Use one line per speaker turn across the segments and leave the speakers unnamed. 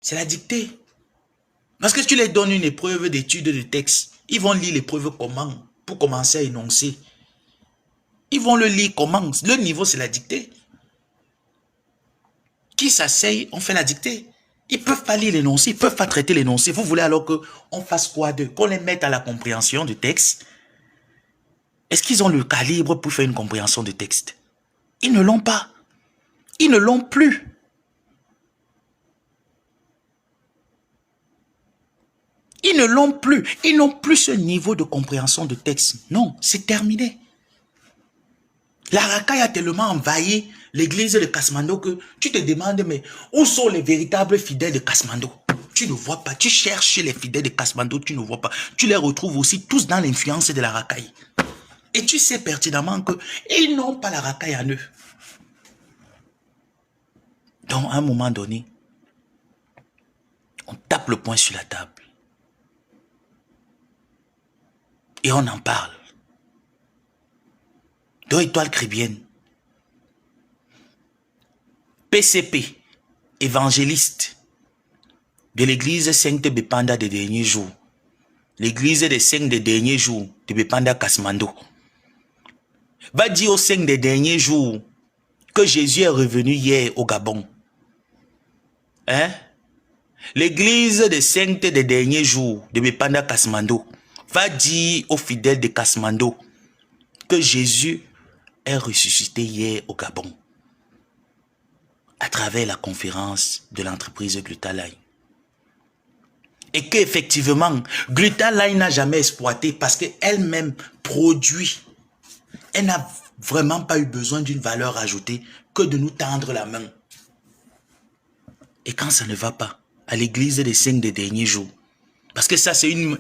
C'est la dictée. Parce que tu leur donnes une épreuve d'étude de texte. Ils vont lire l'épreuve comment? Pour commencer à énoncer. Ils vont le lire comment? Le niveau, c'est la dictée. Qui s'asseye, on fait la dictée. Ils ne peuvent pas lire l'énoncé, ils ne peuvent pas traiter l'énoncé. Vous voulez alors qu'on fasse quoi d'eux? Qu'on les mette à la compréhension du texte? Est-ce qu'ils ont le calibre pour faire une compréhension de texte? Ils ne l'ont pas. Ils ne l'ont plus. Ils ne l'ont plus. Ils n'ont plus ce niveau de compréhension de texte. Non, c'est terminé. La racaille a tellement envahi l'église de Kasmando que tu te demandes, mais où sont les véritables fidèles de Kasmando? Tu ne vois pas. Tu cherches les fidèles de Kasmando, tu ne vois pas. Tu les retrouves aussi tous dans l'influence de la racaille. Et tu sais pertinemment qu'ils n'ont pas la racaille en eux. Donc, à un moment donné, on tape le poing sur la table. Et on en parle. Deux étoiles chrétiennes. PCP, évangéliste de l'église Sainte Bépanda des derniers jours. L'église des 5 des derniers jours de Bépanda Kasmando. Va dire aux 5 des derniers jours que Jésus est revenu hier au Gabon. Hein? L'église des 5 des derniers jours de Bépanda Kasmando va dire aux fidèles de Kasmando que Jésus est ressuscité hier au Gabon à travers la conférence de l'entreprise Glutaline. Et qu'effectivement, Glutaline n'a jamais exploité parce qu'elle-même produit. Elle n'a vraiment pas eu besoin d'une valeur ajoutée que de nous tendre la main. Et quand ça ne va pas, à l'église des 5 des derniers jours, parce que ça c'est une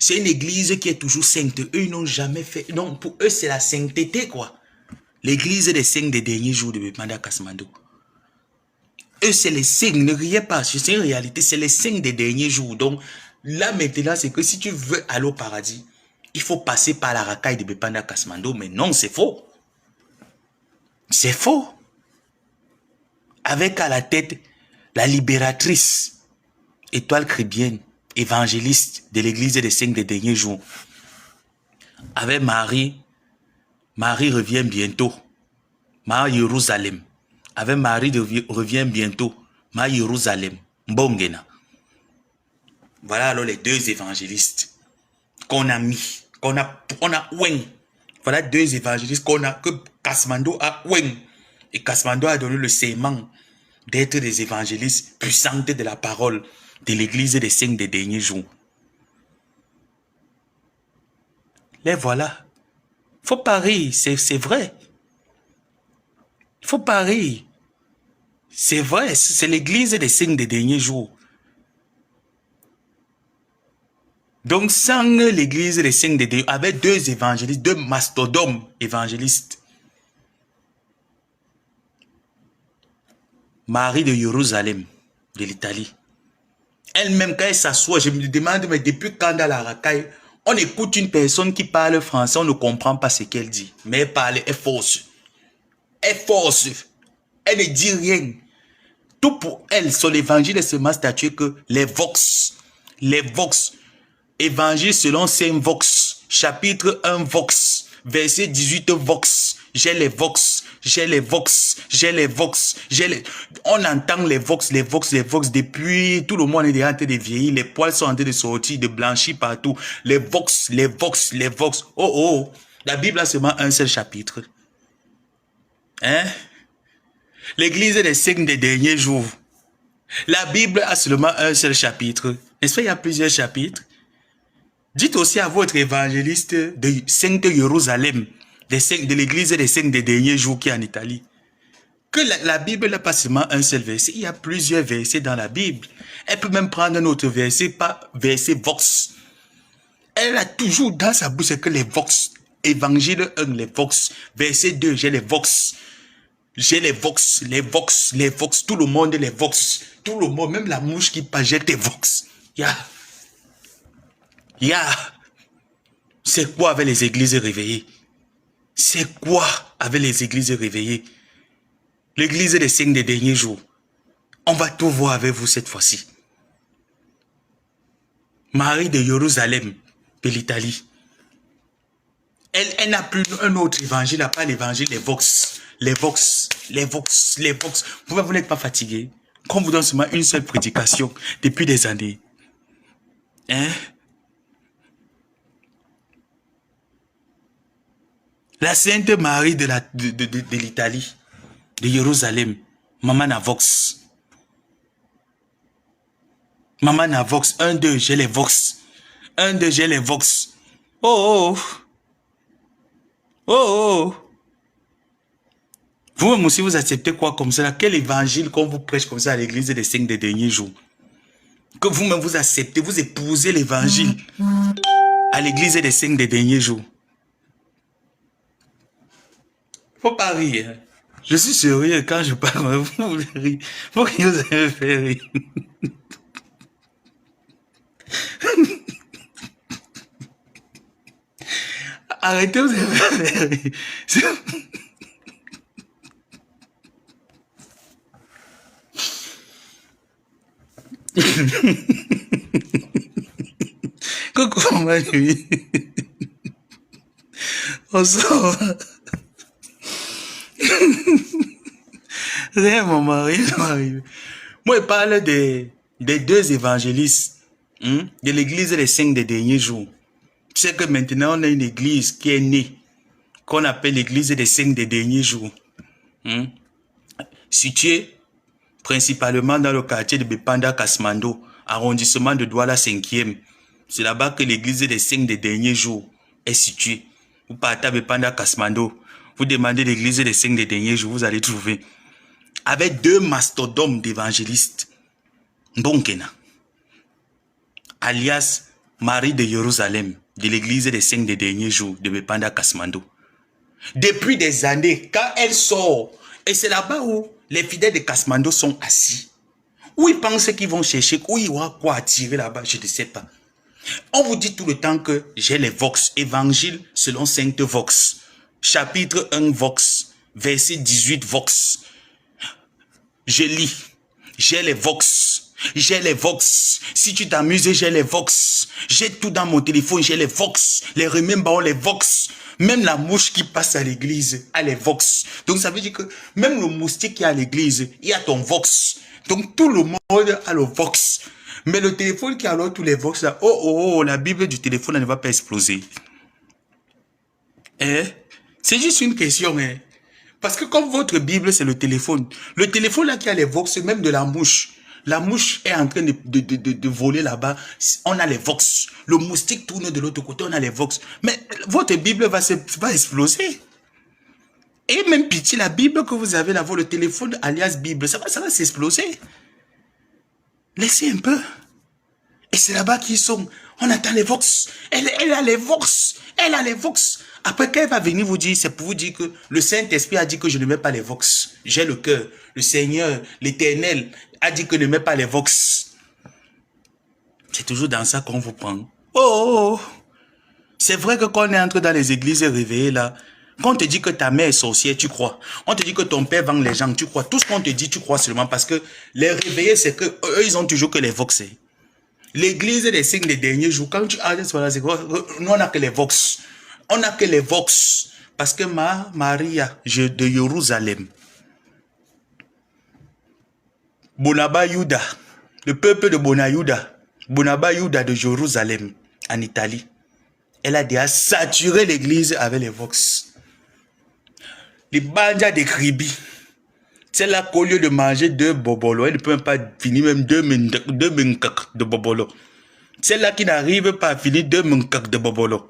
église qui est toujours sainte, eux ils n'ont jamais fait, non, pour eux c'est la sainteté quoi. L'église des 5 des derniers jours de Bépanda Kasmando. Eux, c'est les 5, ne riez pas, c'est une réalité, c'est les 5 des derniers jours. Donc, là maintenant, c'est que si tu veux aller au paradis, il faut passer par la racaille de Bépanda Kasmando, mais non, c'est faux. C'est faux. Avec à la tête, la libératrice, étoile chrétienne, évangéliste de l'église des 5 des derniers jours. Avec Marie revient bientôt. Marie Jérusalem. Avec Marie revient bientôt. Marie Jérusalem. Mbongena. Voilà alors les deux évangélistes qu'on a mis. On a ouin. Voilà deux évangélistes que Kasmando a ouin. Et Kasmando a donné le serment d'être des évangélistes puissantes de la parole de l'église des 5 des derniers jours. Les voilà. Faut pas rire, c'est vrai. Il faut pas rire. C'est vrai, c'est l'église des 5 des derniers jours. Donc, sans l'église des 5 des derniers jours, avec deux évangélistes, deux mastodontes évangélistes. Marie de Jérusalem, de l'Italie. Elle-même, quand elle s'assoit, je me demande, mais depuis quand dans la racaille, on écoute une personne qui parle français, on ne comprend pas ce qu'elle dit. Mais elle parle, elle force. Elle force. Elle ne dit rien. Tout pour elle, son évangile est seulement statué que les vox, évangile selon Saint Vox, chapitre 1 Vox, verset 18 Vox, j'ai les Vox, j'ai les Vox, j'ai les Vox, On entend les Vox depuis, tout le monde est en train de vieillir, les poils sont en train de sortir, de blanchir partout, les Vox. Oh, la Bible a seulement un seul chapitre. Hein? L'église des 5 des derniers jours. La Bible a seulement un seul chapitre. Est-ce qu'il y a plusieurs chapitres? Dites aussi à votre évangéliste de Sainte Jérusalem, de l'église des 5 des derniers jours qui est en Italie, que la Bible n'a pas seulement un seul verset. Il y a plusieurs versets dans la Bible. Elle peut même prendre un autre verset, pas verset Vox. Elle a toujours dans sa bouche que les Vox. Évangile 1, les Vox. Verset 2, j'ai les Vox. J'ai les Vox. Tout le monde les Vox. Tout le monde, même la mouche qui passe, j'ai tes Vox. C'est quoi avec les églises réveillées? C'est quoi avec les églises réveillées? L'église des 5 des derniers jours. On va tout voir avec vous cette fois-ci. Marie de Jérusalem, de l'Italie. Elle n'a plus un autre évangile, à part l'évangile, les vox. Les vox, les vox, les vox. Vous n'êtes pas fatigué? Qu'on vous donne seulement une seule prédication depuis des années. Hein? La Sainte Marie de l'Italie, de Jérusalem, Maman à Vox. Maman à Vox, 1, 2, j'ai les Vox. 1, 2, j'ai les Vox. Oh, oh, oh, oh. Vous-même aussi, vous acceptez quoi comme ça? Quel évangile qu'on vous prêche comme ça à l'église des 5 des derniers jours? Que vous-même vous acceptez, vous épousez l'évangile à l'église des 5 des derniers jours. Faut pas rire. Je suis sérieux quand je parle, vous rire. Faut que vous avez fait rire. Arrêtez, vous avez fait rire. Coucou ma nuit. On sort. Rien, mon mari. Moi, je parle des 2 évangélistes de l'église des 5 des derniers jours. Tu sais que maintenant, on a une église qui est née, qu'on appelle l'église des 5 des derniers jours. Située principalement dans le quartier de Bepanda Kasmando, arrondissement de Douala 5e. C'est là-bas que l'église des 5 des derniers jours est située. Vous partez à Bepanda Kasmando, vous demandez l'église des 5 des derniers jours, vous allez trouver. Avec 2 mastodontes d'évangélistes. Donkena, alias Marie de Jérusalem, de l'église des 5 des derniers jours de Bepanda Kasmando. Depuis des années, quand elle sort, et c'est là-bas où les fidèles de Kasmando sont assis, où ils pensent qu'ils vont chercher, où il y aura quoi attirer là-bas, je ne sais pas. On vous dit tout le temps que j'ai les Vox, évangile selon Sainte Vox, chapitre 1 Vox, verset 18 Vox. Je lis, j'ai les Vox, j'ai les Vox. Si tu t'amuses, j'ai les Vox. J'ai tout dans mon téléphone, j'ai les Vox. Les remembers, les Vox. Même la mouche qui passe à l'église a les Vox. Donc ça veut dire que même le moustique qui est à l'église, il y a ton Vox. Donc tout le monde a le Vox. Mais le téléphone qui a alors tous les Vox là, oh oh oh, la Bible du téléphone elle ne va pas exploser. Eh? C'est juste une question, hein. Parce que comme votre Bible, c'est le téléphone là qui a les Vox, même de la mouche. La mouche est en train de voler là-bas. On a les Vox. Le moustique tourne de l'autre côté, on a les Vox. Mais votre Bible va exploser. Et même pitié, la Bible que vous avez là, le téléphone alias Bible, ça va s'exploser. Laissez un peu. Et c'est là-bas qu'ils sont. On attend les Vox. Elle a les Vox. Elle a les Vox. Après, quand elle va venir vous dire, c'est pour vous dire que le Saint-Esprit a dit que je ne mets pas les Vox. J'ai le cœur. Le Seigneur, l'Éternel, a dit que je ne mets pas les Vox. C'est toujours dans ça qu'on vous prend. Oh, oh. C'est vrai que quand on est entré dans les églises réveillées là, quand on te dit que ta mère est sorcière, tu crois. On te dit que ton père vend les gens, tu crois. Tout ce qu'on te dit, tu crois seulement parce que les réveillés, c'est que eux, ils ont toujours que les Vox. L'église des 5 des derniers jours, quand tu as c'est quoi? Nous, on n'a que les Vox. On n'a que les Vox. Parce que Maria de Jérusalem, Bonaba Yuda, le peuple de Bonaba Yuda de Jérusalem, en Italie, elle a déjà saturé l'église avec les Vox. Les banjas de Kribi, c'est là qu'au lieu de manger 2 bobolo, elle ne peut même pas finir même 2 menkak de bobolo. C'est là qui n'arrive pas à finir 2 menkak de bobolo.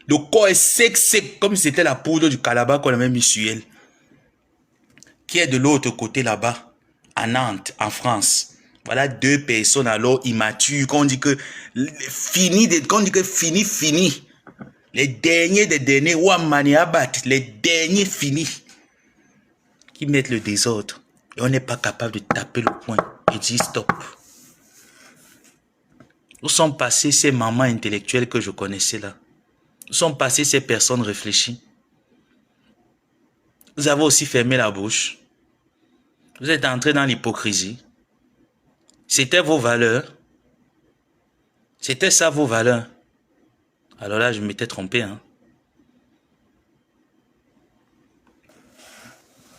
Le corps est sec, comme si c'était la poudre du calabar qu'on avait mis sur elle. Qui est de l'autre côté là-bas, à Nantes, en France. Voilà 2 personnes alors immatures, qu'on dit que fini. Les derniers des derniers, Ouamani Abat, les derniers finis. Qui mettent le désordre. Et on n'est pas capable de taper le poing et dire stop. Où sont passées ces mamans intellectuelles que je connaissais là? Où sont passées ces personnes réfléchies? Vous avez aussi fermé la bouche. Vous êtes entré dans l'hypocrisie. C'était vos valeurs. C'était ça vos valeurs. Alors là, je m'étais trompé. Hein.